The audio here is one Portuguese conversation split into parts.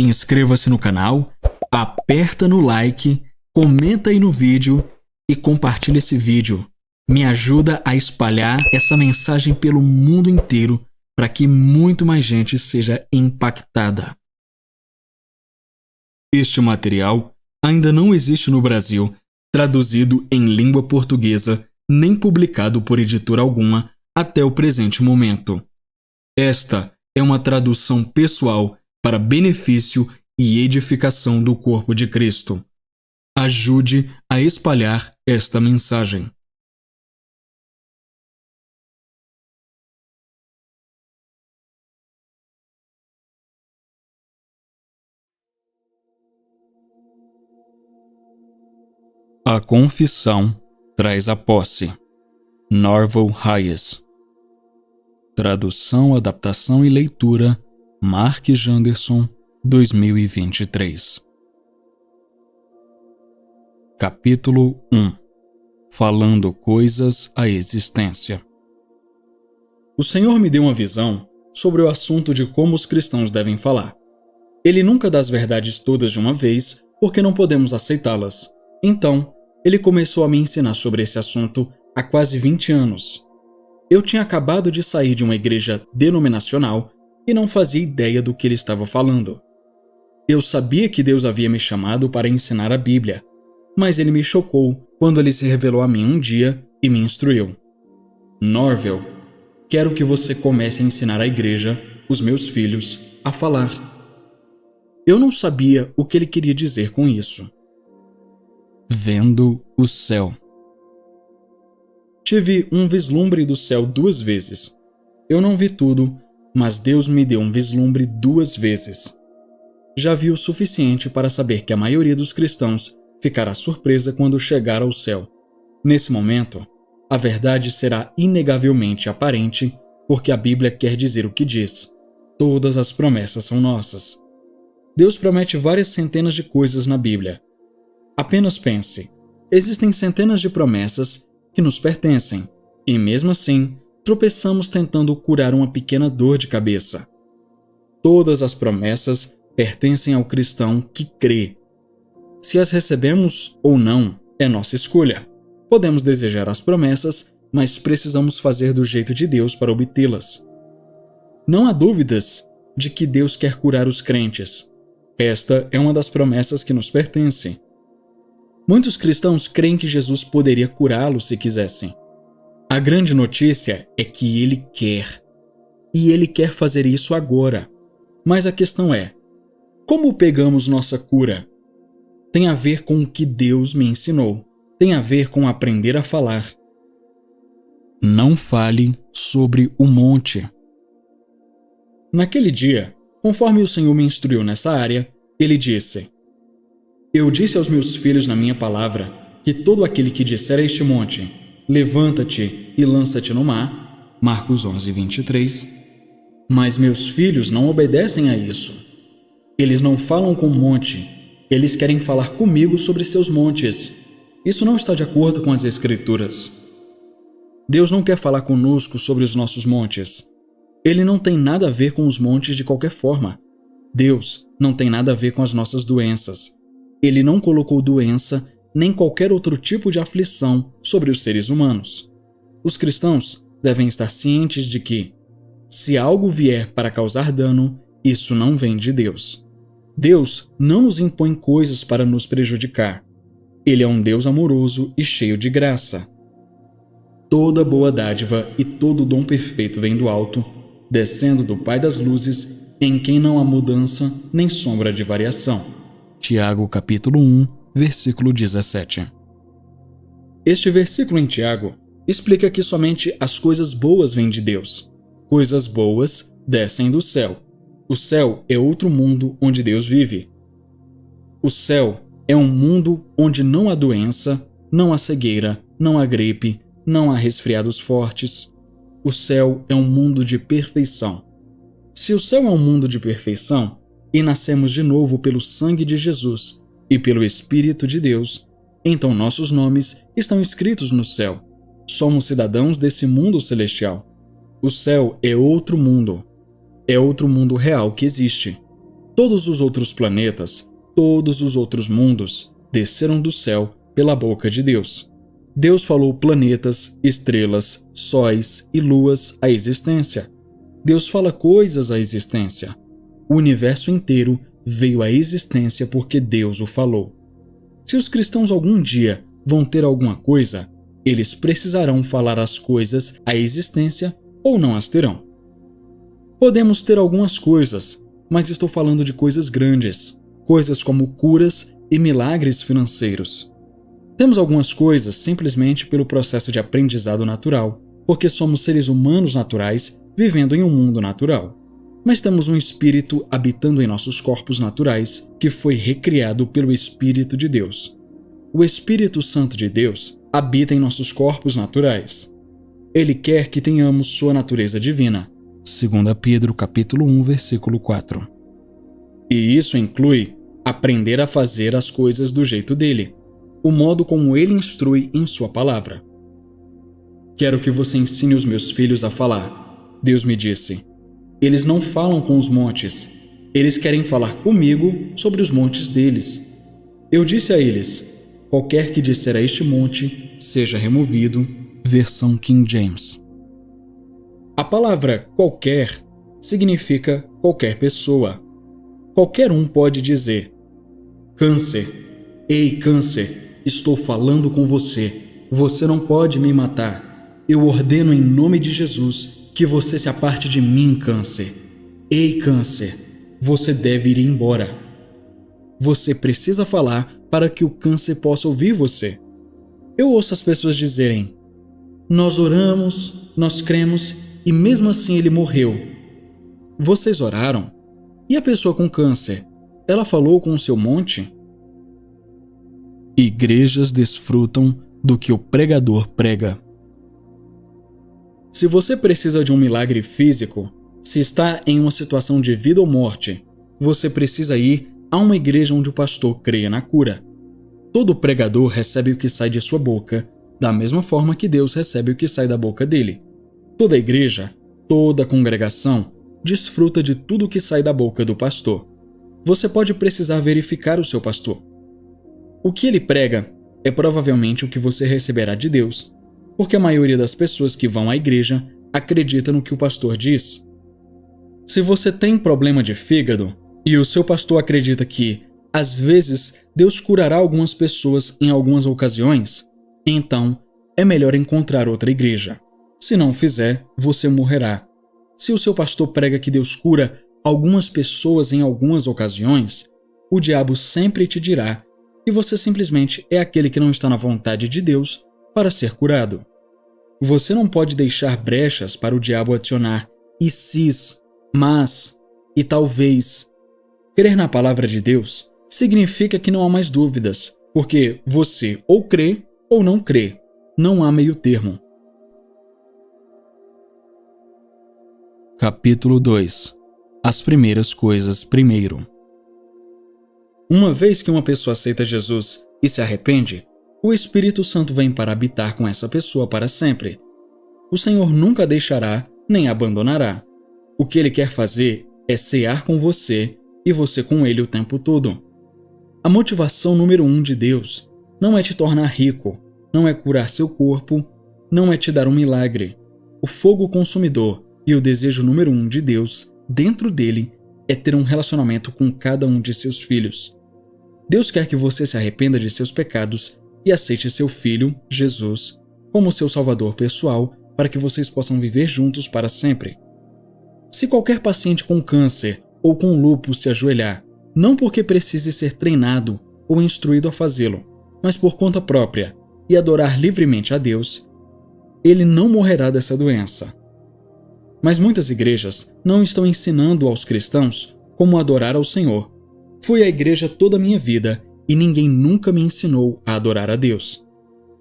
inscreva-se no canal, aperta no like, comenta aí no vídeo e compartilha esse vídeo. Me ajuda a espalhar essa mensagem pelo mundo inteiro para que muito mais gente seja impactada. Este material ainda não existe no Brasil, traduzido em língua portuguesa, nem publicado por editora alguma até o presente momento. Esta é uma tradução pessoal para benefício e edificação do corpo de Cristo. Ajude a espalhar esta mensagem. A confissão traz a posse. Norval Hayes. Tradução, adaptação e leitura, Mark Janderson, 2023. Capítulo 1. Falando coisas à existência. O Senhor me deu uma visão sobre o assunto de como os cristãos devem falar. Ele nunca dá as verdades todas de uma vez, porque não podemos aceitá-las. Então, ele começou a me ensinar sobre esse assunto há quase 20 anos. Eu tinha acabado de sair de uma igreja denominacional e não fazia ideia do que ele estava falando. Eu sabia que Deus havia me chamado para ensinar a Bíblia, mas ele me chocou quando ele se revelou a mim um dia e me instruiu. Norval, quero que você comece a ensinar a igreja, os meus filhos, a falar. Eu não sabia o que ele queria dizer com isso. Vendo o céu. Tive um vislumbre do céu 2 vezes. Eu não vi tudo, mas Deus me deu um vislumbre 2 vezes. Já vi o suficiente para saber que a maioria dos cristãos ficará surpresa quando chegar ao céu. Nesse momento, a verdade será inegavelmente aparente, porque a Bíblia quer dizer o que diz. Todas as promessas são nossas. Deus promete várias centenas de coisas na Bíblia. Apenas pense, existem centenas de promessas que nos pertencem, e mesmo assim, tropeçamos tentando curar uma pequena dor de cabeça. Todas as promessas pertencem ao cristão que crê. Se as recebemos ou não, é nossa escolha. Podemos desejar as promessas, mas precisamos fazer do jeito de Deus para obtê-las. Não há dúvidas de que Deus quer curar os crentes. Esta é uma das promessas que nos pertence. Muitos cristãos creem que Jesus poderia curá-los se quisessem. A grande notícia é que Ele quer. E Ele quer fazer isso agora. Mas a questão é, como pegamos nossa cura? Tem a ver com o que Deus me ensinou. Tem a ver com aprender a falar. Não fale sobre o monte. Naquele dia, conforme o Senhor me instruiu nessa área, Ele disse: Eu disse aos meus filhos na minha palavra que todo aquele que disser a este monte, levanta-te e lança-te no mar, Marcos 11, 23, mas meus filhos não obedecem a isso. Eles não falam com o monte, eles querem falar comigo sobre seus montes. Isso não está de acordo com as Escrituras. Deus não quer falar conosco sobre os nossos montes. Ele não tem nada a ver com os montes de qualquer forma. Deus não tem nada a ver com as nossas doenças. Ele não colocou doença nem qualquer outro tipo de aflição sobre os seres humanos. Os cristãos devem estar cientes de que, se algo vier para causar dano, isso não vem de Deus. Deus não nos impõe coisas para nos prejudicar. Ele é um Deus amoroso e cheio de graça. Toda boa dádiva e todo dom perfeito vem do alto, descendo do Pai das luzes, em quem não há mudança nem sombra de variação. Tiago capítulo 1, versículo 17. Este versículo em Tiago explica que somente as coisas boas vêm de Deus. Coisas boas descem do céu. O céu é outro mundo onde Deus vive. O céu é um mundo onde não há doença, não há cegueira, não há gripe, não há resfriados fortes. O céu é um mundo de perfeição. Se o céu é um mundo de perfeição, e nascemos de novo pelo sangue de Jesus e pelo Espírito de Deus, então nossos nomes estão escritos no céu. Somos cidadãos desse mundo celestial. O céu é outro mundo. É outro mundo real que existe. Todos os outros planetas, todos os outros mundos, desceram do céu pela boca de Deus. Deus falou planetas, estrelas, sóis e luas à existência. Deus fala coisas à existência. O universo inteiro veio à existência porque Deus o falou. Se os cristãos algum dia vão ter alguma coisa, eles precisarão falar as coisas à existência ou não as terão. Podemos ter algumas coisas, mas estou falando de coisas grandes, coisas como curas e milagres financeiros. Temos algumas coisas simplesmente pelo processo de aprendizado natural, porque somos seres humanos naturais vivendo em um mundo natural. Mas temos um espírito habitando em nossos corpos naturais que foi recriado pelo Espírito de Deus. O Espírito Santo de Deus habita em nossos corpos naturais. Ele quer que tenhamos sua natureza divina. 2 Pedro capítulo 1, versículo 4. E isso inclui aprender a fazer as coisas do jeito dele, o modo como ele instrui em sua palavra. Quero que você ensine os meus filhos a falar, Deus me disse. Eles não falam com os montes, eles querem falar comigo sobre os montes deles. Eu disse a eles, qualquer que disser a este monte, seja removido. Versão King James. A palavra qualquer significa qualquer pessoa. Qualquer um pode dizer, câncer, ei câncer, estou falando com você, você não pode me matar. Eu ordeno em nome de Jesus que você se aparte de mim, câncer. Ei câncer, você deve ir embora. Você precisa falar para que o câncer possa ouvir você. Eu ouço as pessoas dizerem, nós oramos, nós cremos e mesmo assim ele morreu. Vocês oraram? E a pessoa com câncer, ela falou com o seu monte? Igrejas desfrutam do que o pregador prega. Se você precisa de um milagre físico, se está em uma situação de vida ou morte, você precisa ir a uma igreja onde o pastor creia na cura. Todo pregador recebe o que sai de sua boca, da mesma forma que Deus recebe o que sai da boca dele. Toda igreja, toda congregação, desfruta de tudo o que sai da boca do pastor. Você pode precisar verificar o seu pastor. O que ele prega é provavelmente o que você receberá de Deus, porque a maioria das pessoas que vão à igreja acredita no que o pastor diz. Se você tem problema de fígado e o seu pastor acredita que, às vezes, Deus curará algumas pessoas em algumas ocasiões, então é melhor encontrar outra igreja. Se não fizer, você morrerá. Se o seu pastor prega que Deus cura algumas pessoas em algumas ocasiões, o diabo sempre te dirá que você simplesmente é aquele que não está na vontade de Deus para ser curado. Você não pode deixar brechas para o diabo adicionar e sis, mas e talvez. Crer na palavra de Deus significa que não há mais dúvidas, porque você ou crê ou não crê. Não há meio termo. Capítulo 2. As primeiras coisas primeiro. Uma vez que uma pessoa aceita Jesus e se arrepende, o Espírito Santo vem para habitar com essa pessoa para sempre. O Senhor nunca deixará nem abandonará. O que Ele quer fazer é cear com você e você com Ele o tempo todo. A motivação número 1 de Deus não é te tornar rico, não é curar seu corpo, não é te dar um milagre. O fogo consumidor e o desejo número 1 de Deus dentro dele é ter um relacionamento com cada um de seus filhos. Deus quer que você se arrependa de seus pecados e aceite seu Filho, Jesus, como seu Salvador pessoal para que vocês possam viver juntos para sempre. Se qualquer paciente com câncer ou com lúpus se ajoelhar, não porque precise ser treinado ou instruído a fazê-lo, mas por conta própria, e adorar livremente a Deus, ele não morrerá dessa doença. Mas muitas igrejas não estão ensinando aos cristãos como adorar ao Senhor. Fui à igreja toda a minha vida e ninguém nunca me ensinou a adorar a Deus.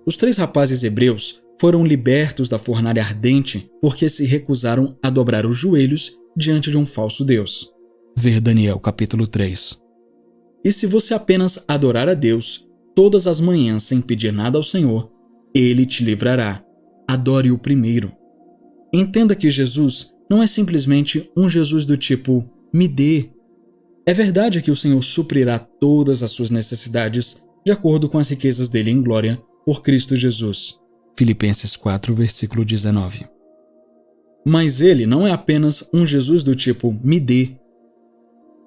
Os 3 rapazes hebreus foram libertos da fornalha ardente porque se recusaram a dobrar os joelhos diante de um falso Deus. Ver Daniel capítulo 3. E se você apenas adorar a Deus todas as manhãs sem pedir nada ao Senhor, Ele te livrará. Adore-o primeiro. Entenda que Jesus não é simplesmente um Jesus do tipo, me dê. É verdade que o Senhor suprirá todas as suas necessidades de acordo com as riquezas dele em glória por Cristo Jesus. Filipenses 4, versículo 19. Mas ele não é apenas um Jesus do tipo me dê.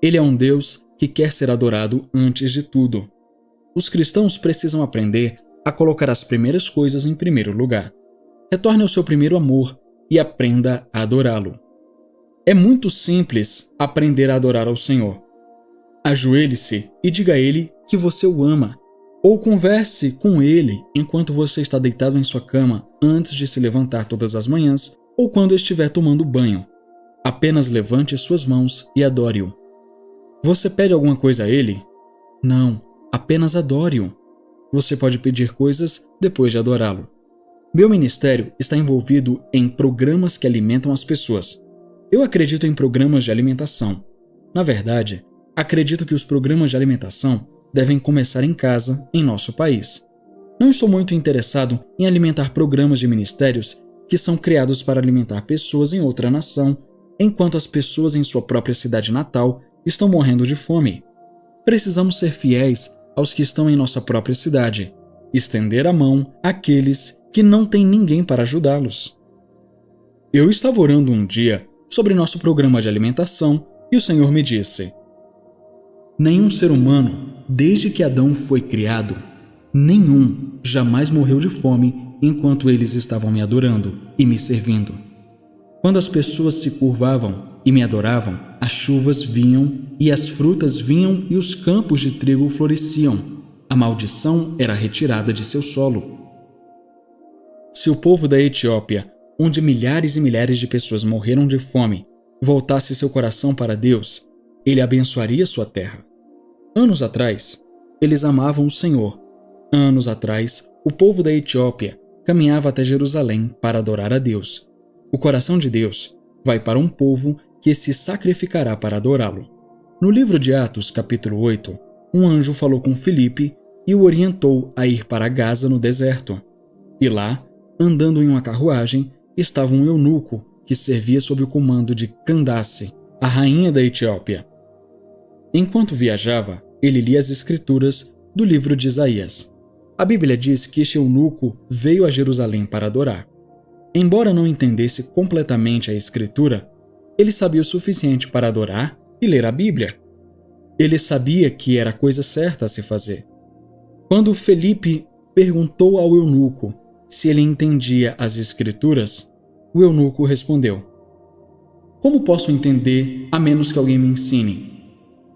Ele é um Deus que quer ser adorado antes de tudo. Os cristãos precisam aprender a colocar as primeiras coisas em primeiro lugar. Retorne ao seu primeiro amor e aprenda a adorá-lo. É muito simples aprender a adorar ao Senhor. Ajoelhe-se e diga a Ele que você o ama, ou converse com Ele enquanto você está deitado em sua cama antes de se levantar todas as manhãs ou quando estiver tomando banho. Apenas levante suas mãos e adore-o. Você pede alguma coisa a Ele? Não, apenas adore-o. Você pode pedir coisas depois de adorá-lo. Meu ministério está envolvido em programas que alimentam as pessoas. Eu acredito em programas de alimentação. Na verdade, acredito que os programas de alimentação devem começar em casa, em nosso país. Não estou muito interessado em alimentar programas de ministérios que são criados para alimentar pessoas em outra nação, enquanto as pessoas em sua própria cidade natal estão morrendo de fome. Precisamos ser fiéis aos que estão em nossa própria cidade, estender a mão àqueles que não têm ninguém para ajudá-los. Eu estava orando um dia sobre nosso programa de alimentação e o Senhor me disse: nenhum ser humano, desde que Adão foi criado, nenhum jamais morreu de fome enquanto eles estavam me adorando e me servindo. Quando as pessoas se curvavam e me adoravam, as chuvas vinham e as frutas vinham e os campos de trigo floresciam. A maldição era retirada de seu solo. Se o povo da Etiópia, onde milhares e milhares de pessoas morreram de fome, voltasse seu coração para Deus, Ele abençoaria sua terra. Anos atrás, eles amavam o Senhor. Anos atrás, o povo da Etiópia caminhava até Jerusalém para adorar a Deus. O coração de Deus vai para um povo que se sacrificará para adorá-lo. No livro de Atos, capítulo 8, um anjo falou com Filipe e o orientou a ir para Gaza no deserto. E lá, andando em uma carruagem, estava um eunuco que servia sob o comando de Candace, a rainha da Etiópia. Enquanto viajava, ele lia as escrituras do livro de Isaías. A Bíblia diz que este eunuco veio a Jerusalém para adorar. Embora não entendesse completamente a escritura, ele sabia o suficiente para adorar e ler a Bíblia. Ele sabia que era a coisa certa a se fazer. Quando Felipe perguntou ao eunuco se ele entendia as escrituras, o eunuco respondeu: como posso entender a menos que alguém me ensine?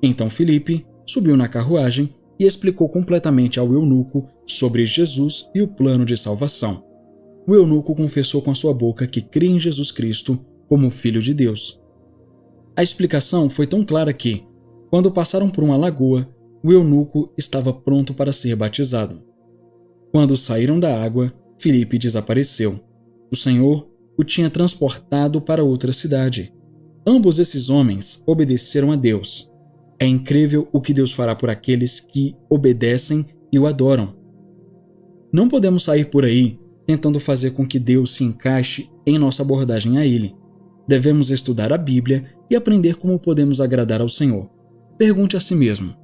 Então Filipe subiu na carruagem e explicou completamente ao eunuco sobre Jesus e o plano de salvação. O eunuco confessou com a sua boca que cria em Jesus Cristo como Filho de Deus. A explicação foi tão clara que, quando passaram por uma lagoa, o eunuco estava pronto para ser batizado. Quando saíram da água, Filipe desapareceu. O Senhor o tinha transportado para outra cidade. Ambos esses homens obedeceram a Deus. É incrível o que Deus fará por aqueles que obedecem e o adoram. Não podemos sair por aí tentando fazer com que Deus se encaixe em nossa abordagem a Ele. Devemos estudar a Bíblia e aprender como podemos agradar ao Senhor. Pergunte a si mesmo: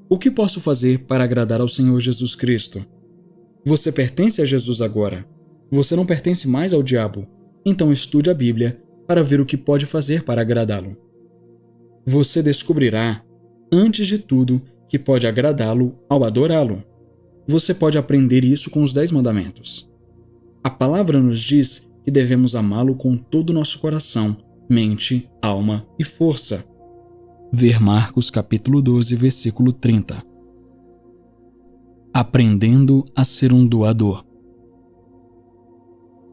o que posso fazer para agradar ao Senhor Jesus Cristo? Você pertence a Jesus agora. Você não pertence mais ao diabo. Então estude a Bíblia para ver o que pode fazer para agradá-lo. Você descobrirá, antes de tudo, que pode agradá-lo ao adorá-lo. Você pode aprender isso com os 10 mandamentos. A palavra nos diz que devemos amá-lo com todo o nosso coração, mente, alma e força. Ver Marcos capítulo 12, versículo 30. Aprendendo a ser um doador.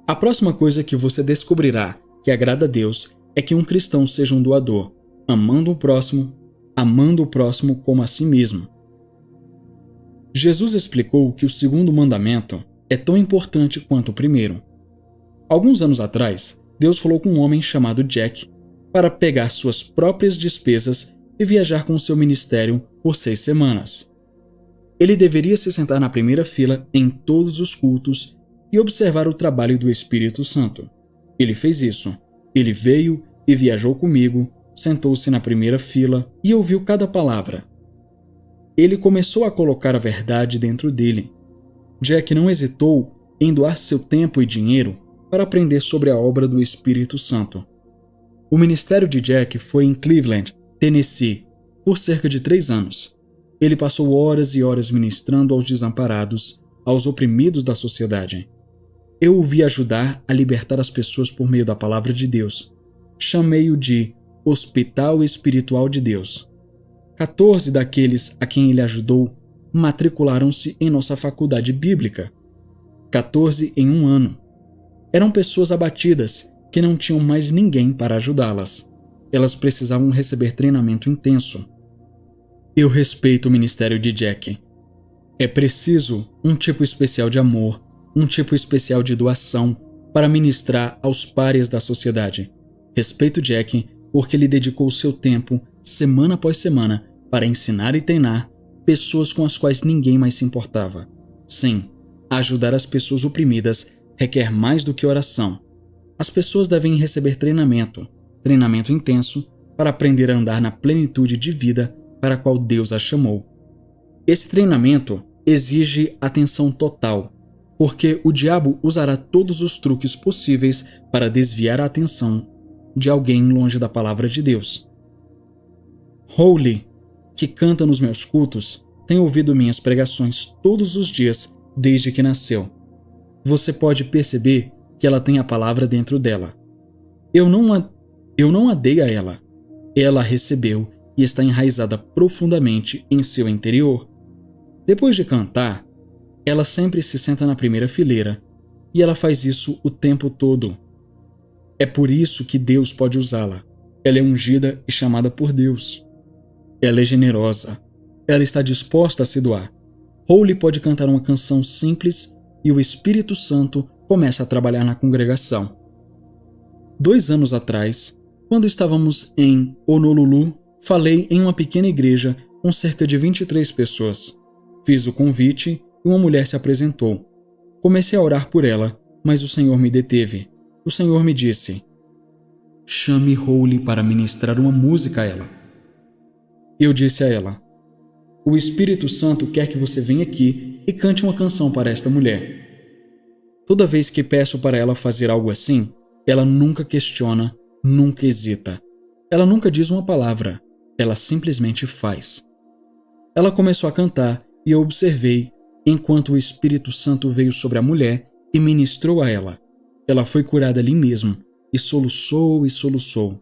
A próxima coisa que você descobrirá que agrada a Deus é que um cristão seja um doador, amando o próximo como a si mesmo. Jesus explicou que o segundo mandamento é tão importante quanto o primeiro. Alguns anos atrás, Deus falou com um homem chamado Jack para pegar suas próprias despesas e viajar com seu ministério por 6 semanas. Ele deveria se sentar na primeira fila em todos os cultos e observar o trabalho do Espírito Santo. Ele fez isso. Ele veio e viajou comigo sentou-se na primeira fila e ouviu cada palavra. Ele começou a colocar a verdade dentro dele. Jack não hesitou em doar seu tempo e dinheiro para aprender sobre a obra do Espírito Santo. O ministério de Jack foi em Cleveland, Tennessee, por cerca de 3 anos. Ele passou horas e horas ministrando aos desamparados, aos oprimidos da sociedade. Eu o vi ajudar a libertar as pessoas por meio da palavra de Deus. Chamei-o de Hospital Espiritual de Deus. 14 daqueles a quem ele ajudou matricularam-se em nossa faculdade bíblica. 14 em um ano. Eram pessoas abatidas que não tinham mais ninguém para ajudá-las. Elas precisavam receber treinamento intenso. Eu respeito o ministério de Jack. É preciso um tipo especial de amor, um tipo especial de doação para ministrar aos párias da sociedade. Respeito Jack porque ele dedicou seu tempo, semana após semana, para ensinar e treinar pessoas com as quais ninguém mais se importava. Sim, ajudar as pessoas oprimidas requer mais do que oração. As pessoas devem receber treinamento intenso, para aprender a andar na plenitude de vida para a qual Deus as chamou. Esse treinamento exige atenção total, porque o diabo usará todos os truques possíveis para desviar a atenção de alguém longe da palavra de Deus. Holly, que canta nos meus cultos, tem ouvido minhas pregações todos os dias desde que nasceu. Você pode perceber que ela tem a palavra dentro dela. Eu não a dei a ela. Ela a recebeu e está enraizada profundamente em seu interior. Depois de cantar, ela sempre se senta na primeira fileira e ela faz isso o tempo todo. É por isso que Deus pode usá-la. Ela é ungida e chamada por Deus. Ela é generosa. Ela está disposta a se doar. Holly pode cantar uma canção simples e o Espírito Santo começa a trabalhar na congregação. 2 anos atrás, quando estávamos em Honolulu, falei em uma pequena igreja com cerca de 23 pessoas. Fiz o convite e uma mulher se apresentou. Comecei a orar por ela, mas o Senhor me deteve. O Senhor me disse: chame Holly para ministrar uma música a ela. Eu disse a ela: o Espírito Santo quer que você venha aqui e cante uma canção para esta mulher. Toda vez que peço para ela fazer algo assim, ela nunca questiona, nunca hesita. Ela nunca diz uma palavra, ela simplesmente faz. Ela começou a cantar e eu observei enquanto o Espírito Santo veio sobre a mulher e ministrou a ela. Ela foi curada ali mesmo e soluçou e soluçou.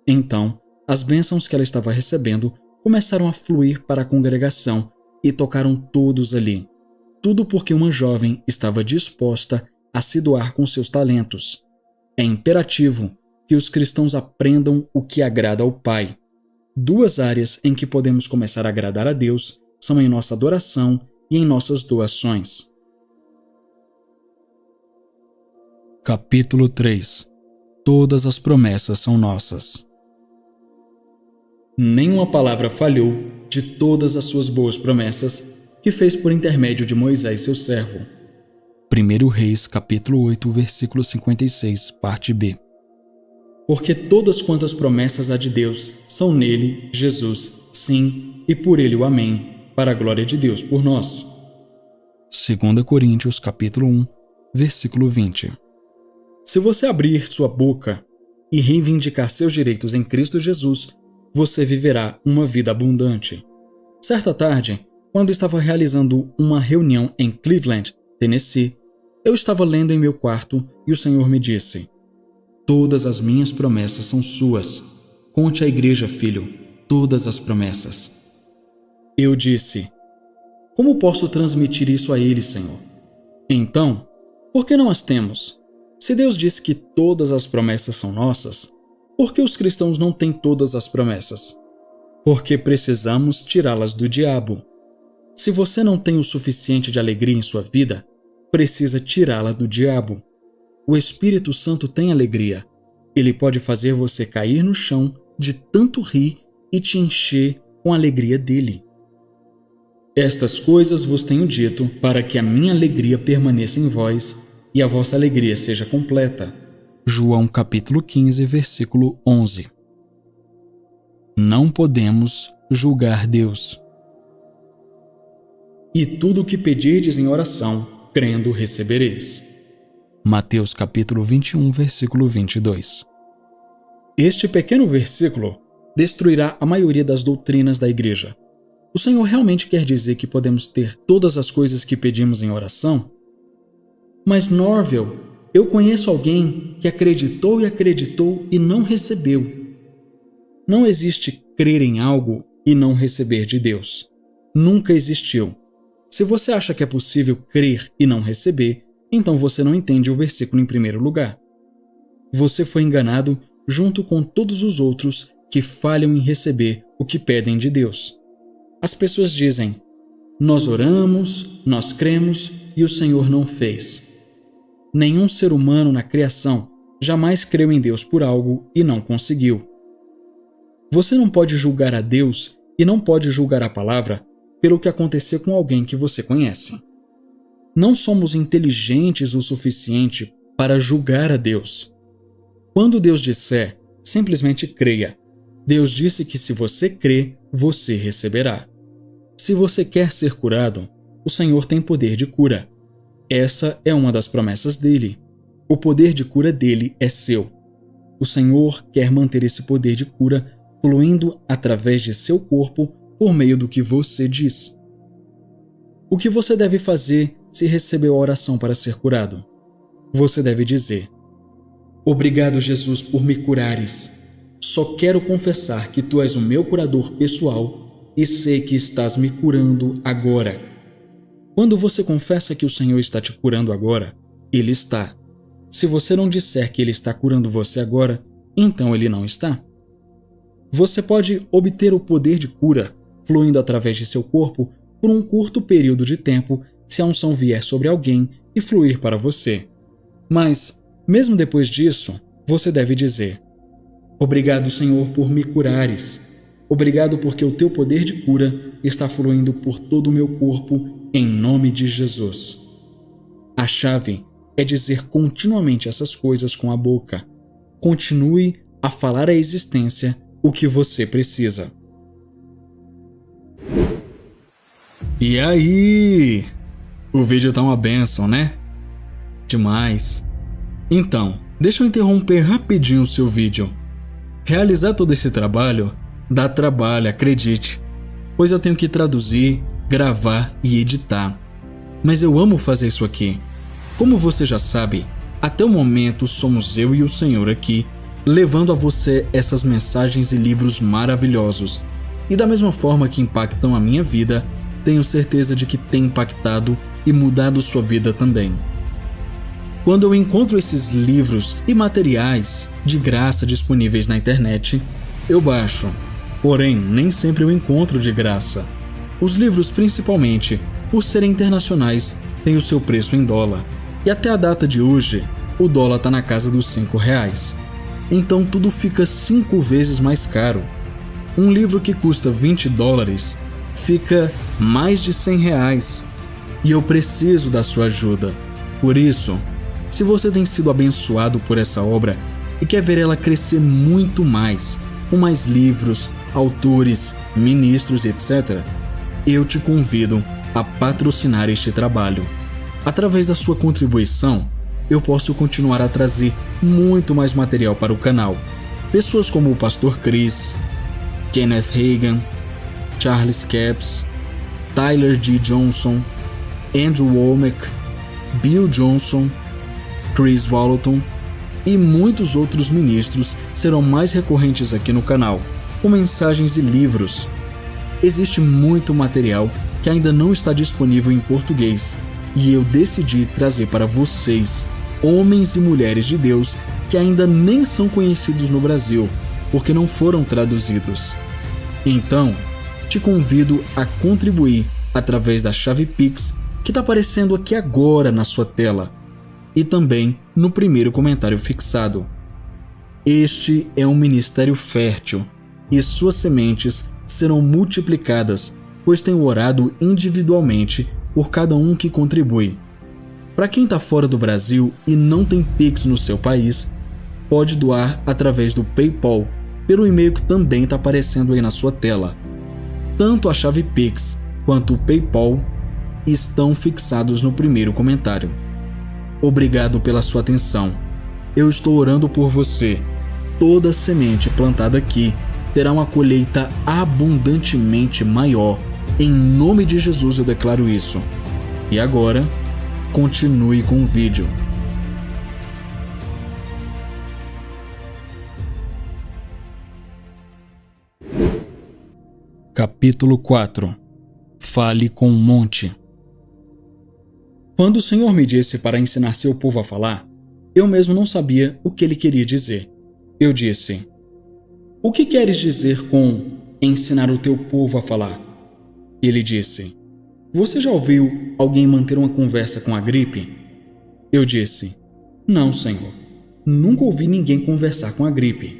Então, as bênçãos que ela estava recebendo começaram a fluir para a congregação e tocaram todos ali. Tudo porque uma jovem estava disposta a se doar com seus talentos. É imperativo que os cristãos aprendam o que agrada ao Pai. 2 áreas em que podemos começar a agradar a Deus são em nossa adoração e em nossas doações. Capítulo 3. Todas as promessas são nossas. Nenhuma palavra falhou de todas as suas boas promessas que fez por intermédio de Moisés, seu servo. 1 Reis, capítulo 8, versículo 56, parte B. Porque todas quantas promessas há de Deus são nele, Jesus, sim, e por ele o amém, para a glória de Deus por nós. 2 Coríntios, capítulo 1, versículo 20. Se você abrir sua boca e reivindicar seus direitos em Cristo Jesus, você viverá uma vida abundante. Certa tarde, quando estava realizando uma reunião em Cleveland, Tennessee, eu estava lendo em meu quarto e o Senhor me disse: todas as minhas promessas são suas. Conte à igreja, filho, todas as promessas. Eu disse: como posso transmitir isso a eles, Senhor? Então, por que não as temos? Se Deus disse que todas as promessas são nossas, por que os cristãos não têm todas as promessas? Porque precisamos tirá-las do diabo. Se você não tem o suficiente de alegria em sua vida, precisa tirá-la do diabo. O Espírito Santo tem alegria. Ele pode fazer você cair no chão de tanto rir e te encher com a alegria dele. Estas coisas vos tenho dito para que a minha alegria permaneça em vós e a vossa alegria seja completa. João capítulo 15, versículo 11. Não podemos julgar Deus. E tudo o que pedirdes em oração, crendo, recebereis. Mateus capítulo 21, versículo 22. Este pequeno versículo destruirá a maioria das doutrinas da igreja. O Senhor realmente quer dizer que podemos ter todas as coisas que pedimos em oração? Mas Norvel, eu conheço alguém que acreditou e não recebeu. Não existe crer em algo e não receber de Deus. Nunca existiu. Se você acha que é possível crer e não receber, então você não entende o versículo em primeiro lugar. Você foi enganado junto com todos os outros que falham em receber o que pedem de Deus. As pessoas dizem: nós oramos, nós cremos e o Senhor não fez. Nenhum ser humano na criação jamais creu em Deus por algo e não conseguiu. Você não pode julgar a Deus e não pode julgar a palavra pelo que aconteceu com alguém que você conhece. Não somos inteligentes o suficiente para julgar a Deus. Quando Deus disser, simplesmente creia. Deus disse que se você crê, você receberá. Se você quer ser curado, o Senhor tem poder de cura. Essa é uma das promessas dele. O poder de cura dele é seu. O Senhor quer manter esse poder de cura fluindo através de seu corpo por meio do que você diz. O que você deve fazer se recebeu a oração para ser curado? Você deve dizer: obrigado, Jesus, por me curares. Só quero confessar que tu és o meu curador pessoal e sei que estás me curando agora. Quando você confessa que o Senhor está te curando agora, Ele está. Se você não disser que Ele está curando você agora, então Ele não está. Você pode obter o poder de cura fluindo através de seu corpo por um curto período de tempo se a unção vier sobre alguém e fluir para você. Mas, mesmo depois disso, você deve dizer: obrigado, Senhor, por me curares. Obrigado porque o teu poder de cura está fluindo por todo o meu corpo, em nome de Jesus. A chave é dizer continuamente essas coisas com a boca. Continue a falar à existência o que você precisa. E aí? O vídeo tá uma bênção, né? Demais. Então, deixa eu interromper rapidinho o seu vídeo. Realizar todo esse trabalho dá trabalho, acredite, pois eu tenho que traduzir, gravar e editar. Mas eu amo fazer isso aqui. Como você já sabe, até o momento somos eu e o Senhor aqui, levando a você essas mensagens e livros maravilhosos. E da mesma forma que impactam a minha vida, tenho certeza de que tem impactado e mudado sua vida também. Quando eu encontro esses livros e materiais de graça disponíveis na internet, eu baixo. Porém, nem sempre eu encontro de graça. Os livros, principalmente, por serem internacionais, têm o seu preço em dólar. E até a data de hoje, o dólar está na casa dos R$5. Então tudo fica 5 vezes mais caro. Um livro que custa $20 fica mais de R$100. E eu preciso da sua ajuda. Por isso, se você tem sido abençoado por essa obra e quer ver ela crescer muito mais, com mais livros, autores, ministros, etc., eu te convido a patrocinar este trabalho. Através da sua contribuição, eu posso continuar a trazer muito mais material para o canal. Pessoas como o Pastor Chris, Kenneth Hagin, Charles Capps, Tyler D. Johnson, Andrew Wommack, Bill Johnson, Chris Vallotton e muitos outros ministros serão mais recorrentes aqui no canal, com mensagens e livros. Existe muito material que ainda não está disponível em português e eu decidi trazer para vocês, homens e mulheres de Deus que ainda nem são conhecidos no Brasil, porque não foram traduzidos. Então, te convido a contribuir através da chave Pix que está aparecendo aqui agora na sua tela e também no primeiro comentário fixado. Este é um ministério fértil e suas sementes serão multiplicadas, pois tenho orado individualmente por cada um que contribui. Para quem está fora do Brasil e não tem Pix no seu país, pode doar através do PayPal, pelo e-mail que também está aparecendo aí na sua tela. Tanto a chave Pix quanto o PayPal estão fixados no primeiro comentário. Obrigado pela sua atenção. Eu estou orando por você. Toda semente plantada aqui terá uma colheita abundantemente maior. Em nome de Jesus eu declaro isso. E agora, continue com o vídeo. Capítulo 4. Fale com um monte. Quando o Senhor me disse para ensinar seu povo a falar, eu mesmo não sabia o que ele queria dizer. Eu disse: "O que queres dizer com ensinar o teu povo a falar?" Ele disse: "Você já ouviu alguém manter uma conversa com a gripe?" Eu disse: "Não, Senhor. Nunca ouvi ninguém conversar com a gripe.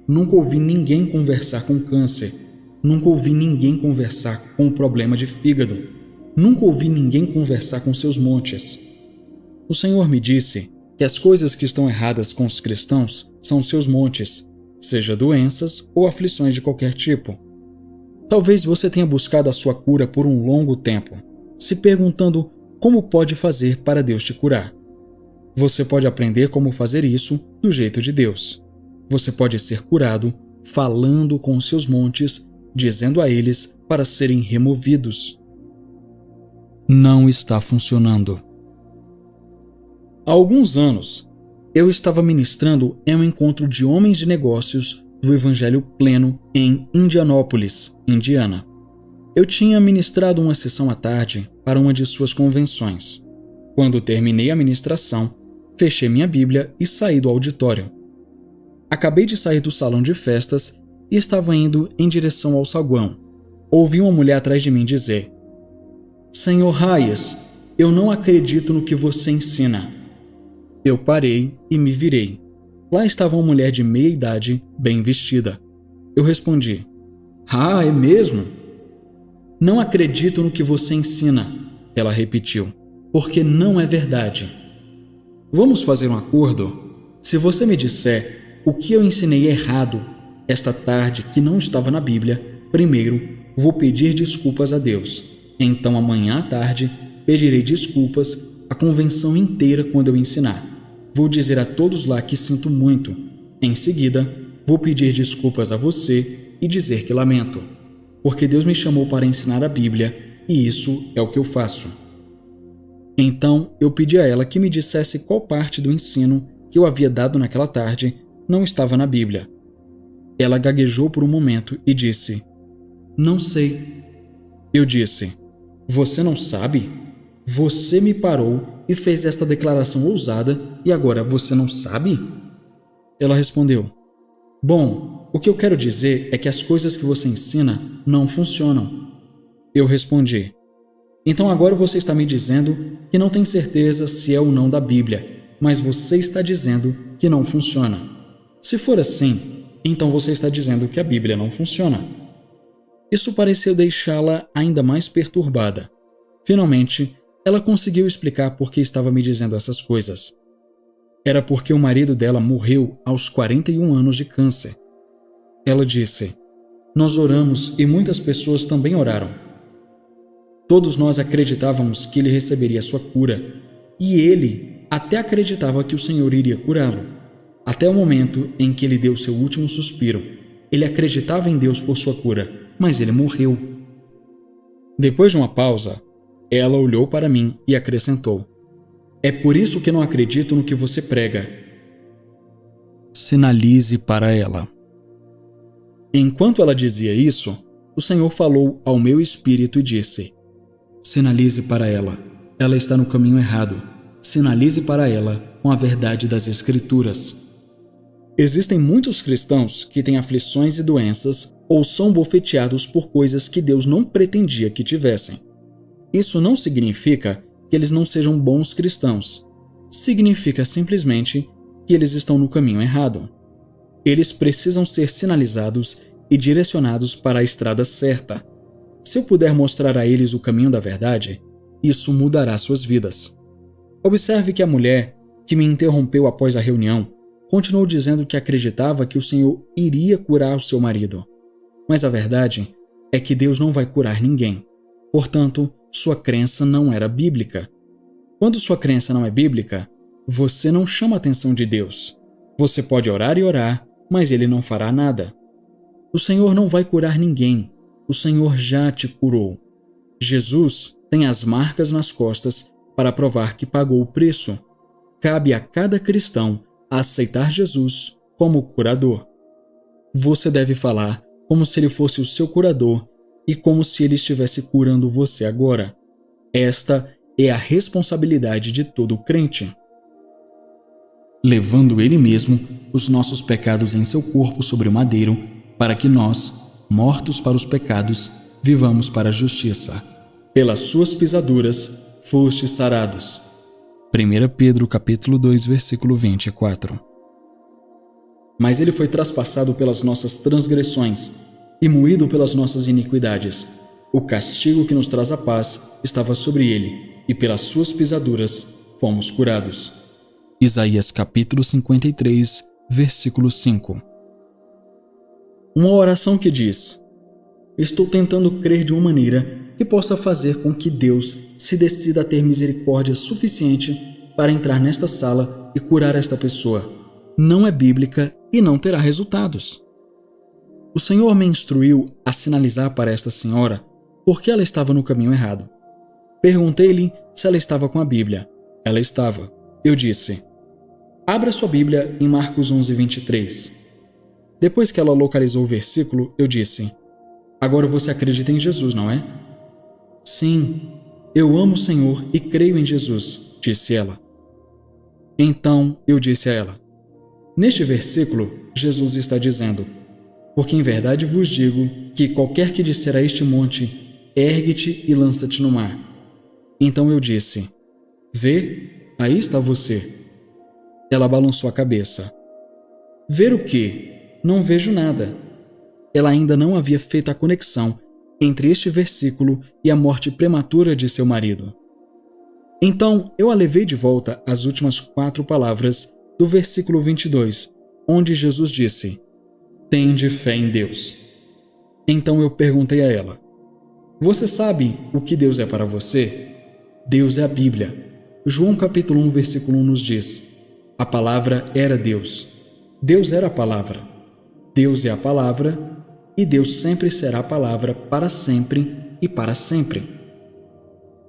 Nunca ouvi ninguém conversar com câncer. Nunca ouvi ninguém conversar com o problema de fígado. Nunca ouvi ninguém conversar com seus montes." O Senhor me disse que as coisas que estão erradas com os cristãos são seus montes, seja doenças ou aflições de qualquer tipo. Talvez você tenha buscado a sua cura por um longo tempo, se perguntando como pode fazer para Deus te curar. Você pode aprender como fazer isso do jeito de Deus. Você pode ser curado falando com os seus montes, dizendo a eles para serem removidos. Não está funcionando. Há alguns anos, eu estava ministrando em um encontro de homens de negócios do Evangelho Pleno em Indianópolis, Indiana. Eu tinha ministrado uma sessão à tarde para uma de suas convenções. Quando terminei a ministração, fechei minha Bíblia e saí do auditório. Acabei de sair do salão de festas e estava indo em direção ao saguão. Ouvi uma mulher atrás de mim dizer: "Senhor Hayes, eu não acredito no que você ensina." Eu parei e me virei. Lá estava uma mulher de meia idade, bem vestida. Eu respondi: "Ah, é mesmo?" "Não acredito no que você ensina," ela repetiu, "porque não é verdade." "Vamos fazer um acordo? Se você me disser o que eu ensinei errado esta tarde que não estava na Bíblia, primeiro vou pedir desculpas a Deus. Então amanhã à tarde pedirei desculpas à convenção inteira quando eu ensinar. Vou dizer a todos lá que sinto muito. Em seguida, vou pedir desculpas a você e dizer que lamento, porque Deus me chamou para ensinar a Bíblia e isso é o que eu faço." Então eu pedi a ela que me dissesse qual parte do ensino que eu havia dado naquela tarde não estava na Bíblia. Ela gaguejou por um momento e disse: "Não sei." Eu disse: "Você não sabe? Você me parou e fez esta declaração ousada e agora você não sabe?" Ela respondeu: "Bom, o que eu quero dizer é que as coisas que você ensina não funcionam." Eu respondi: "Então agora você está me dizendo que não tem certeza se é ou não da Bíblia, mas você está dizendo que não funciona. Se for assim, então você está dizendo que a Bíblia não funciona." Isso pareceu deixá-la ainda mais perturbada. Finalmente, ela conseguiu explicar por que estava me dizendo essas coisas. Era porque o marido dela morreu aos 41 anos de câncer. Ela disse: "Nós oramos e muitas pessoas também oraram. Todos nós acreditávamos que ele receberia sua cura, e ele até acreditava que o Senhor iria curá-lo. Até o momento em que ele deu seu último suspiro, ele acreditava em Deus por sua cura, mas ele morreu." Depois de uma pausa, ela olhou para mim e acrescentou: "É por isso que não acredito no que você prega." Sinalize para ela. Enquanto ela dizia isso, o Senhor falou ao meu espírito e disse: "Sinalize para ela. Ela está no caminho errado. Sinalize para ela com a verdade das Escrituras." Existem muitos cristãos que têm aflições e doenças ou são bofeteados por coisas que Deus não pretendia que tivessem. Isso não significa que eles não sejam bons cristãos. Significa simplesmente que eles estão no caminho errado. Eles precisam ser sinalizados e direcionados para a estrada certa. Se eu puder mostrar a eles o caminho da verdade, isso mudará suas vidas. Observe que a mulher que me interrompeu após a reunião continuou dizendo que acreditava que o Senhor iria curar o seu marido. Mas a verdade é que Deus não vai curar ninguém. Portanto, sua crença não era bíblica. Quando sua crença não é bíblica, você não chama a atenção de Deus. Você pode orar e orar, mas Ele não fará nada. O Senhor não vai curar ninguém. O Senhor já te curou. Jesus tem as marcas nas costas para provar que pagou o preço. Cabe a cada cristão aceitar Jesus como curador. Você deve falar como se Ele fosse o seu curador e como se Ele estivesse curando você agora. Esta é a responsabilidade de todo crente. Levando Ele mesmo os nossos pecados em seu corpo sobre o madeiro, para que nós, mortos para os pecados, vivamos para a justiça. Pelas suas pisaduras fostes sarados. 1 Pedro capítulo 2, versículo 24. Mas Ele foi traspassado pelas nossas transgressões e moído pelas nossas iniquidades. O castigo que nos traz a paz estava sobre Ele, e pelas suas pisaduras fomos curados. Isaías capítulo 53, versículo 5. Uma oração que diz: estou tentando crer de uma maneira que possa fazer com que Deus se decida a ter misericórdia suficiente para entrar nesta sala e curar esta pessoa. Não é bíblica e não terá resultados. O Senhor me instruiu a sinalizar para esta senhora porque ela estava no caminho errado. Perguntei-lhe se ela estava com a Bíblia. Ela estava. Eu disse: abra sua Bíblia em Marcos 11, 23. Depois que ela localizou o versículo, eu disse: agora você acredita em Jesus, não é? Sim, eu amo o Senhor e creio em Jesus, disse ela. Então eu disse a ela: neste versículo, Jesus está dizendo: porque em verdade vos digo que qualquer que disser a este monte, ergue-te e lança-te no mar. Então eu disse: vê, aí está você. Ela balançou a cabeça. Ver o quê? Não vejo nada. Ela ainda não havia feito a conexão entre este versículo e a morte prematura de seu marido. Então eu a levei de volta às últimas 4 palavras do versículo 22, onde Jesus disse: tende fé em Deus. Então eu perguntei a ela: você sabe o que Deus é para você? Deus é a Bíblia. João capítulo 1, versículo 1 nos diz: a palavra era Deus. Deus era a palavra. Deus é a palavra, e Deus sempre será a palavra para sempre e para sempre.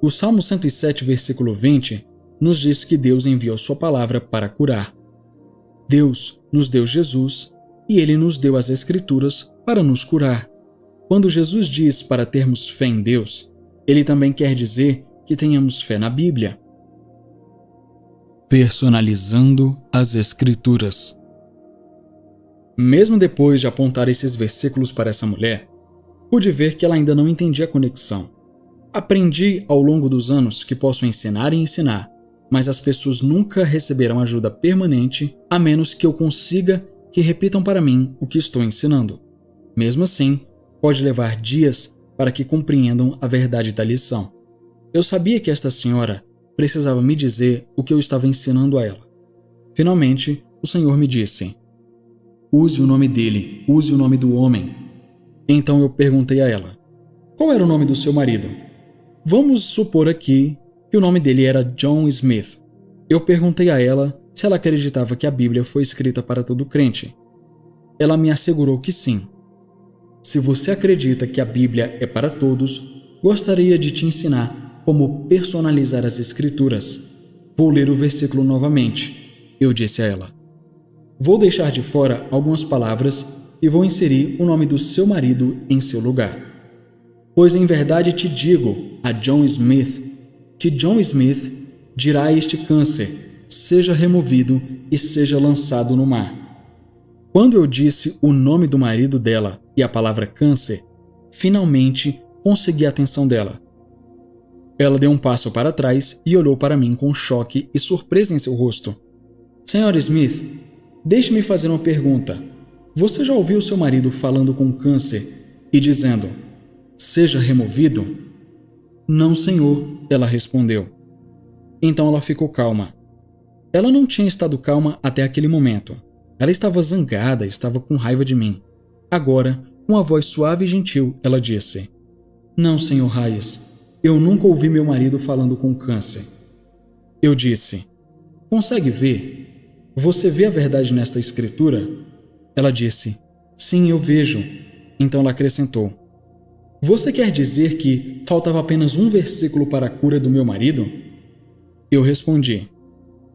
O Salmo 107, versículo 20, nos diz que Deus enviou sua palavra para curar. Deus nos deu Jesus e Ele nos deu as Escrituras para nos curar. Quando Jesus diz para termos fé em Deus, Ele também quer dizer que tenhamos fé na Bíblia. Personalizando as Escrituras. Mesmo depois de apontar esses versículos para essa mulher, pude ver que ela ainda não entendia a conexão. Aprendi ao longo dos anos que posso ensinar e ensinar, mas as pessoas nunca receberão ajuda permanente a menos que eu consiga que repitam para mim o que estou ensinando. Mesmo assim, pode levar dias para que compreendam a verdade da lição. Eu sabia que esta senhora precisava me dizer o que eu estava ensinando a ela. Finalmente, o Senhor me disse: use o nome dele, use o nome do homem. Então eu perguntei a ela: qual era o nome do seu marido? Vamos supor aqui que o nome dele era John Smith. Eu perguntei a ela se ela acreditava que a Bíblia foi escrita para todo crente. Ela me assegurou que sim. Se você acredita que a Bíblia é para todos, gostaria de te ensinar como personalizar as Escrituras. Vou ler o versículo novamente. Eu disse a ela: vou deixar de fora algumas palavras e vou inserir o nome do seu marido em seu lugar. Pois em verdade te digo a John Smith, que John Smith dirá a este câncer: seja removido e seja lançado no mar. Quando eu disse o nome do marido dela e a palavra câncer, finalmente consegui a atenção dela. Ela deu um passo para trás e olhou para mim com choque e surpresa em seu rosto. Sr. Smith, deixe-me fazer uma pergunta. Você já ouviu seu marido falando com câncer e dizendo: seja removido? Não, senhor, ela respondeu. Então ela ficou calma. Ela não tinha estado calma até aquele momento. Ela estava zangada, estava com raiva de mim. Agora, com a voz suave e gentil, ela disse: Não, Sr. Hayes, eu nunca ouvi meu marido falando com câncer. Eu disse: Consegue ver? Você vê a verdade nesta escritura? Ela disse: Sim, eu vejo. Então ela acrescentou: Você quer dizer que faltava apenas um versículo para a cura do meu marido? Eu respondi: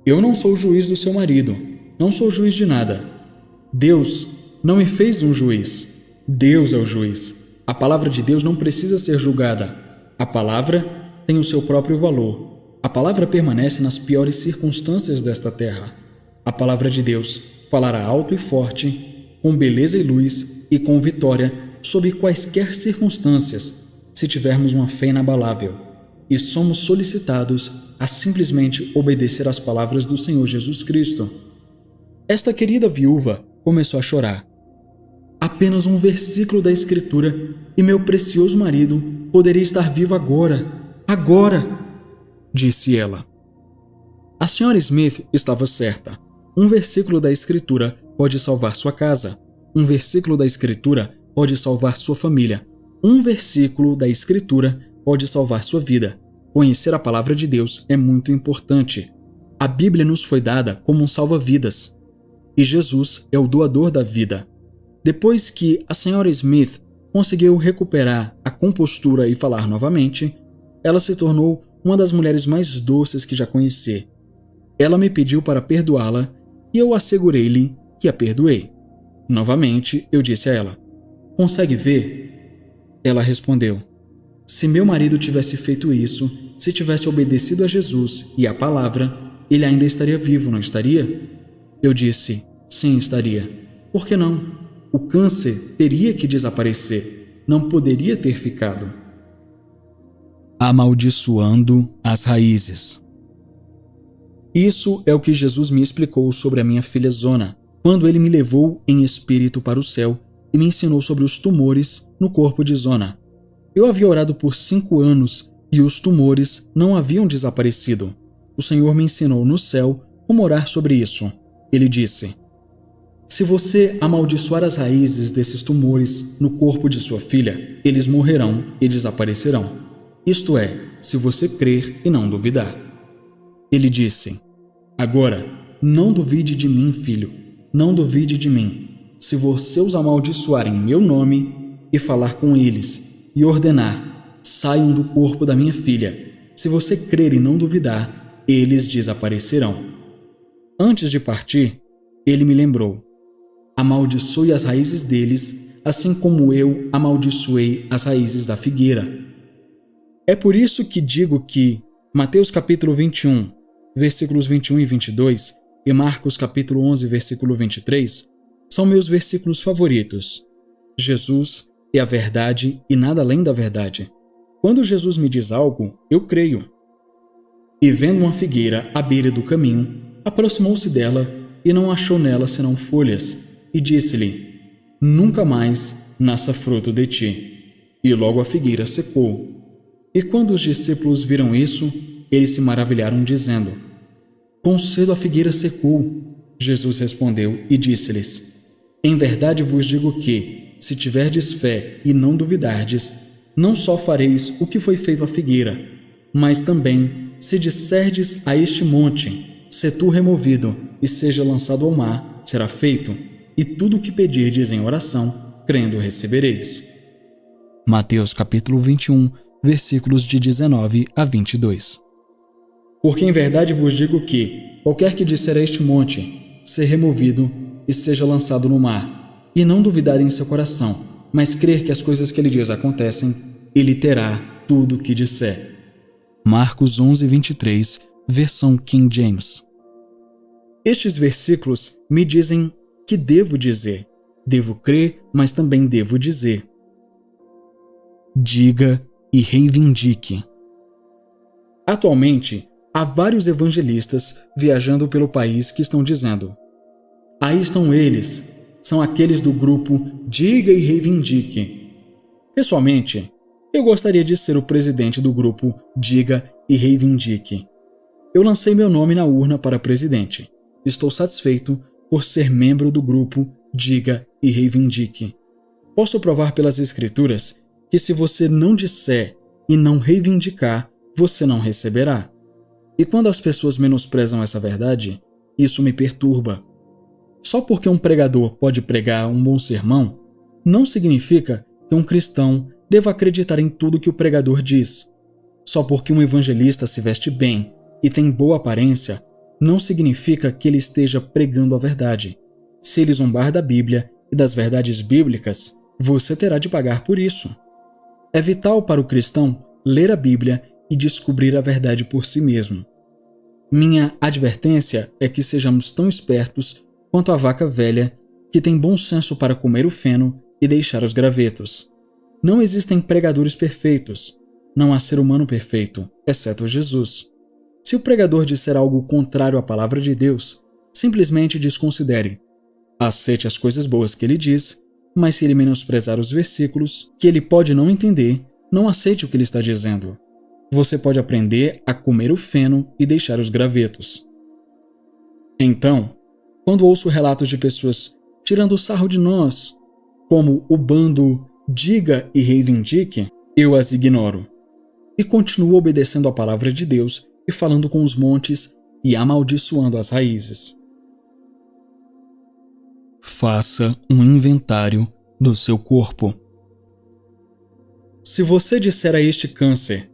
Eu não sou o juiz do seu marido, não sou juiz de nada. Deus não me fez um juiz. Deus é o juiz. A palavra de Deus não precisa ser julgada. A palavra tem o seu próprio valor. A palavra permanece nas piores circunstâncias desta terra. A palavra de Deus falará alto e forte, com beleza e luz e com vitória sob quaisquer circunstâncias, se tivermos uma fé inabalável. E somos solicitados a simplesmente obedecer às palavras do Senhor Jesus Cristo. Esta querida viúva começou a chorar. Apenas um versículo da Escritura e meu precioso marido poderia estar vivo agora. Agora! Disse ela. A senhora Smith estava certa. Um versículo da Escritura pode salvar sua casa. Um versículo da Escritura pode salvar sua família. Um versículo da Escritura pode salvar sua vida. Conhecer a palavra de Deus é muito importante. A Bíblia nos foi dada como um salva-vidas. E Jesus é o doador da vida. Depois que a senhora Smith conseguiu recuperar a compostura e falar novamente, ela se tornou uma das mulheres mais doces que já conheci. Ela me pediu para perdoá-la e eu assegurei-lhe que a perdoei. Novamente, eu disse a ela: Consegue ver? Ela respondeu: Se meu marido tivesse feito isso, se tivesse obedecido a Jesus e à palavra, ele ainda estaria vivo, não estaria? Eu disse: Sim, estaria. Por que não? O câncer teria que desaparecer, não poderia ter ficado. Amaldiçoando as raízes. Isso é o que Jesus me explicou sobre a minha filha Zona, quando ele me levou em espírito para o céu e me ensinou sobre os tumores no corpo de Zona. Eu havia orado por 5 anos e os tumores não haviam desaparecido. O Senhor me ensinou no céu como orar sobre isso. Ele disse: Se você amaldiçoar as raízes desses tumores no corpo de sua filha, eles morrerão e desaparecerão. Isto é, se você crer e não duvidar. Ele disse: Agora, não duvide de mim, filho, não duvide de mim. Se você os amaldiçoar em meu nome e falar com eles e ordenar: saiam do corpo da minha filha, se você crer e não duvidar, eles desaparecerão. Antes de partir, ele me lembrou: amaldiçoe as raízes deles, assim como eu amaldiçoei as raízes da figueira. É por isso que digo que Mateus capítulo 21, versículos 21 e 22 e Marcos capítulo 11, versículo 23 são meus versículos favoritos. Jesus é a verdade e nada além da verdade. Quando Jesus me diz algo, eu creio. E vendo uma figueira à beira do caminho, aproximou-se dela e não achou nela senão folhas, e disse-lhe: Nunca mais nasça fruto de ti. E logo a figueira secou. E quando os discípulos viram isso, eles se maravilharam, dizendo: Quão cedo a figueira secou? Jesus respondeu e disse-lhes: Em verdade vos digo que, se tiverdes fé e não duvidardes, não só fareis o que foi feito à figueira, mas também, se disserdes a este monte: se tu removido e seja lançado ao mar, será feito, e tudo o que pedirdes em oração, crendo recebereis. Mateus capítulo 21, versículos de 19 a 22. Porque em verdade vos digo que, qualquer que disser a este monte: ser removido e seja lançado no mar, e não duvidar em seu coração, mas crer que as coisas que ele diz acontecem, ele terá tudo o que disser. Marcos 11, 23, versão King James. Estes versículos me dizem que devo dizer. Devo crer, mas também devo dizer. Diga e reivindique. Atualmente, há vários evangelistas viajando pelo país que estão dizendo: aí estão eles, são aqueles do grupo Diga e Reivindique. Pessoalmente, eu gostaria de ser o presidente do grupo Diga e Reivindique. Eu lancei meu nome na urna para presidente. Estou satisfeito por ser membro do grupo Diga e Reivindique. Posso provar pelas Escrituras que se você não disser e não reivindicar, você não receberá. E quando as pessoas menosprezam essa verdade, isso me perturba. Só porque um pregador pode pregar um bom sermão, não significa que um cristão deva acreditar em tudo que o pregador diz. Só porque um evangelista se veste bem e tem boa aparência, não significa que ele esteja pregando a verdade. Se ele zombar da Bíblia e das verdades bíblicas, você terá de pagar por isso. É vital para o cristão ler a Bíblia e descobrir a verdade por si mesmo. Minha advertência é que sejamos tão espertos quanto a vaca velha, que tem bom senso para comer o feno e deixar os gravetos. Não existem pregadores perfeitos. Não há ser humano perfeito, exceto Jesus. Se o pregador disser algo contrário à palavra de Deus, simplesmente desconsidere. Aceite as coisas boas que ele diz, mas se ele menosprezar os versículos, que ele pode não entender, não aceite o que ele está dizendo. Você pode aprender a comer o feno e deixar os gravetos. Então, quando ouço relatos de pessoas tirando sarro de nós, como o bando Diga e Reivindique, eu as ignoro. E continuo obedecendo a palavra de Deus e falando com os montes e amaldiçoando as raízes. Faça um inventário do seu corpo. Se você disser a este câncer: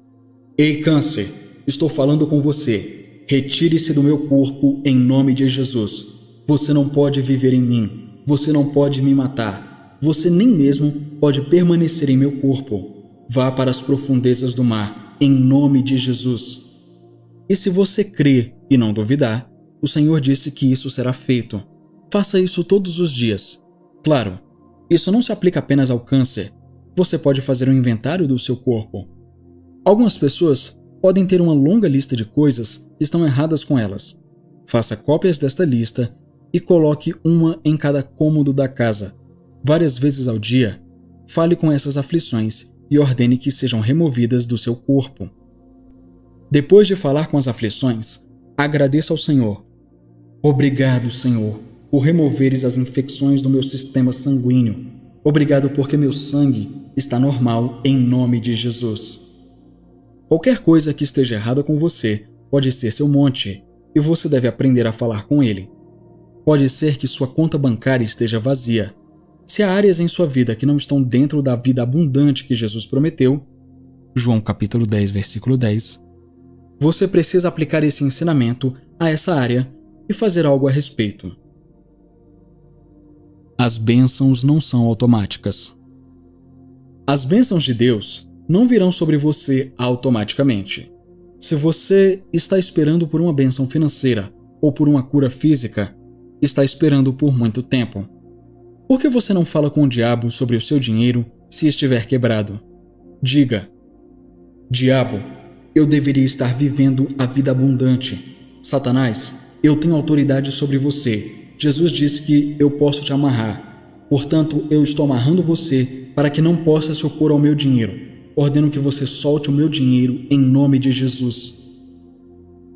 "Ei, câncer, estou falando com você. Retire-se do meu corpo em nome de Jesus. Você não pode viver em mim. Você não pode me matar. Você nem mesmo pode permanecer em meu corpo. Vá para as profundezas do mar, em nome de Jesus." E se você crer e não duvidar, o Senhor disse que isso será feito. Faça isso todos os dias. Claro, isso não se aplica apenas ao câncer. Você pode fazer um inventário do seu corpo. Algumas pessoas podem ter uma longa lista de coisas que estão erradas com elas. Faça cópias desta lista e coloque uma em cada cômodo da casa. Várias vezes ao dia, fale com essas aflições e ordene que sejam removidas do seu corpo. Depois de falar com as aflições, agradeça ao Senhor. Obrigado, Senhor, por removeres as infecções do meu sistema sanguíneo. Obrigado porque meu sangue está normal em nome de Jesus. Qualquer coisa que esteja errada com você pode ser seu monte, e você deve aprender a falar com ele. Pode ser que sua conta bancária esteja vazia. Se há áreas em sua vida que não estão dentro da vida abundante que Jesus prometeu, João capítulo 10, versículo 10, você precisa aplicar esse ensinamento a essa área e fazer algo a respeito. As bênçãos não são automáticas. As bênçãos de Deus não virão sobre você automaticamente. Se você está esperando por uma bênção financeira ou por uma cura física, está esperando por muito tempo. Por que você não fala com o diabo sobre o seu dinheiro se estiver quebrado? Diga: "Diabo, eu deveria estar vivendo a vida abundante. Satanás, eu tenho autoridade sobre você. Jesus disse que eu posso te amarrar. Portanto, eu estou amarrando você para que não possa se opor ao meu dinheiro. Ordeno que você solte o meu dinheiro em nome de Jesus."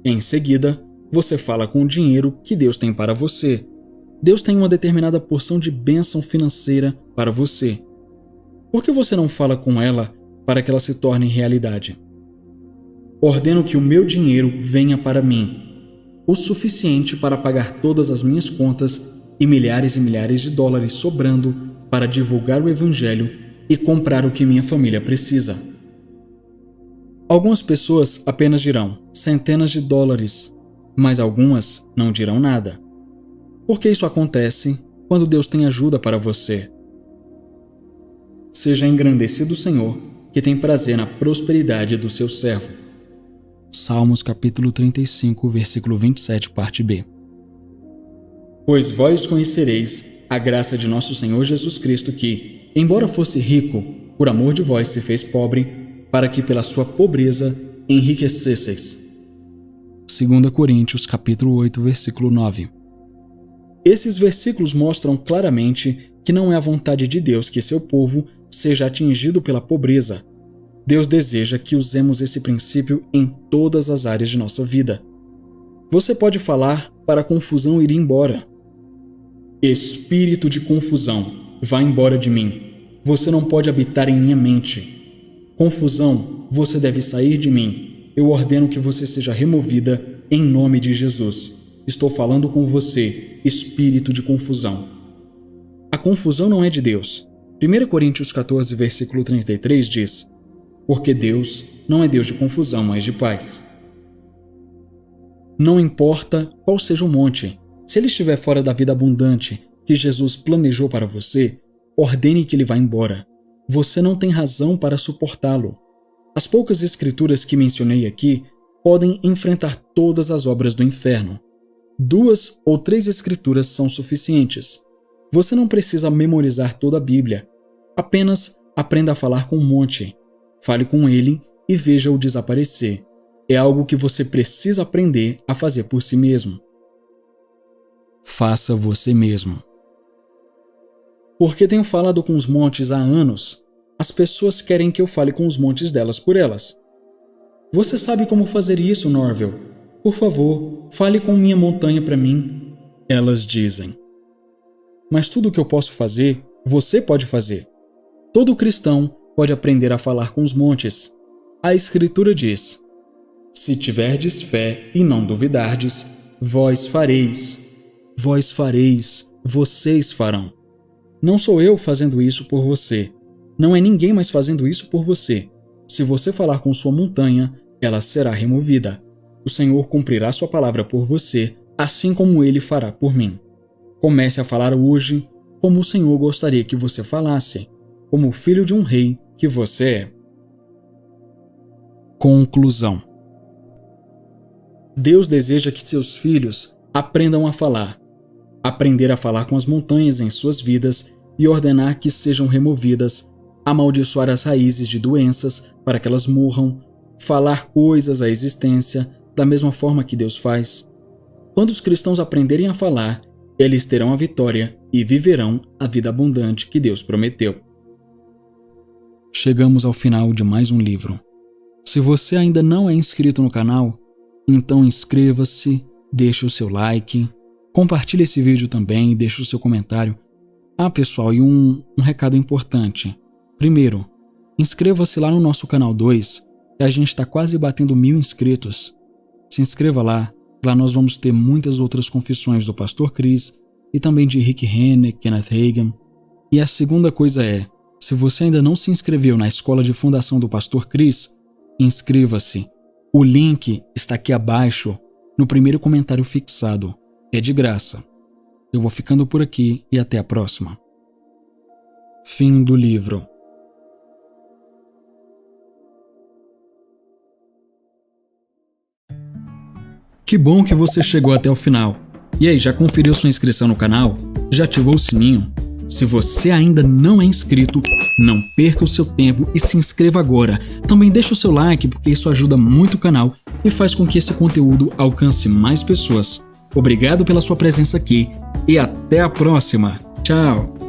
Em seguida, você fala com o dinheiro que Deus tem para você. Deus tem uma determinada porção de bênção financeira para você. Por que você não fala com ela para que ela se torne realidade? Ordeno que o meu dinheiro venha para mim, o suficiente para pagar todas as minhas contas e milhares de dólares sobrando para divulgar o Evangelho e comprar o que minha família precisa. Algumas pessoas apenas dirão centenas de dólares, mas algumas não dirão nada. Por que isso acontece quando Deus tem ajuda para você? Seja engrandecido o Senhor, que tem prazer na prosperidade do seu servo. Salmos capítulo 35, versículo 27, parte B. Pois vós conhecereis a graça de nosso Senhor Jesus Cristo que, embora fosse rico, por amor de vós se fez pobre, para que pela sua pobreza enriquecesseis. 2 Coríntios capítulo 8, versículo 9. Esses versículos mostram claramente que não é a vontade de Deus que seu povo seja atingido pela pobreza. Deus deseja que usemos esse princípio em todas as áreas de nossa vida. Você pode falar para a confusão ir embora. Espírito de confusão, vá embora de mim. Você não pode habitar em minha mente. Confusão, você deve sair de mim. Eu ordeno que você seja removida em nome de Jesus. Estou falando com você, espírito de confusão. A confusão não é de Deus. 1 Coríntios 14, versículo 33 diz: porque Deus não é Deus de confusão, mas de paz. Não importa qual seja o monte, se ele estiver fora da vida abundante que Jesus planejou para você, ordene que ele vá embora. Você não tem razão para suportá-lo. As poucas escrituras que mencionei aqui podem enfrentar todas as obras do inferno. 2 ou 3 escrituras são suficientes. Você não precisa memorizar toda a Bíblia. Apenas aprenda a falar com o monte. Fale com ele e veja-o desaparecer. É algo que você precisa aprender a fazer por si mesmo. Faça você mesmo. Porque tenho falado com os montes há anos, as pessoas querem que eu fale com os montes delas por elas. Você sabe como fazer isso, Norvel? Por favor, fale com minha montanha para mim. Elas dizem. Mas tudo o que eu posso fazer, você pode fazer. Todo cristão pode aprender a falar com os montes. A Escritura diz: se tiverdes fé e não duvidardes, vós fareis. Vós fareis, vocês farão. Não sou eu fazendo isso por você. Não é ninguém mais fazendo isso por você. Se você falar com sua montanha, ela será removida. O Senhor cumprirá sua palavra por você, assim como ele fará por mim. Comece a falar hoje como o Senhor gostaria que você falasse, como filho de um rei que você é. Conclusão. Deus deseja que seus filhos aprendam a falar. Aprender a falar com as montanhas em suas vidas e ordenar que sejam removidas, amaldiçoar as raízes de doenças para que elas morram, falar coisas à existência da mesma forma que Deus faz. Quando os cristãos aprenderem a falar, eles terão a vitória e viverão a vida abundante que Deus prometeu. Chegamos ao final de mais um livro. Se você ainda não é inscrito no canal, então inscreva-se, deixe o seu like, compartilhe esse vídeo também e deixe o seu comentário. Pessoal, e um recado importante. Primeiro, inscreva-se lá no nosso canal 2, que a gente está quase batendo 1000 inscritos. Se inscreva lá nós vamos ter muitas outras confissões do Pastor Chris e também de Rick Renner, Kenneth Hagin. E a segunda coisa é, se você ainda não se inscreveu na Escola de Fundação do Pastor Chris, inscreva-se. O link está aqui abaixo, no primeiro comentário fixado. É de graça. Eu vou ficando por aqui e até a próxima. Fim do livro. Que bom que você chegou até o final. E aí, já conferiu sua inscrição no canal? Já ativou o sininho? Se você ainda não é inscrito, não perca o seu tempo e se inscreva agora. Também deixa o seu like, porque isso ajuda muito o canal e faz com que esse conteúdo alcance mais pessoas. Obrigado pela sua presença aqui e até a próxima. Tchau!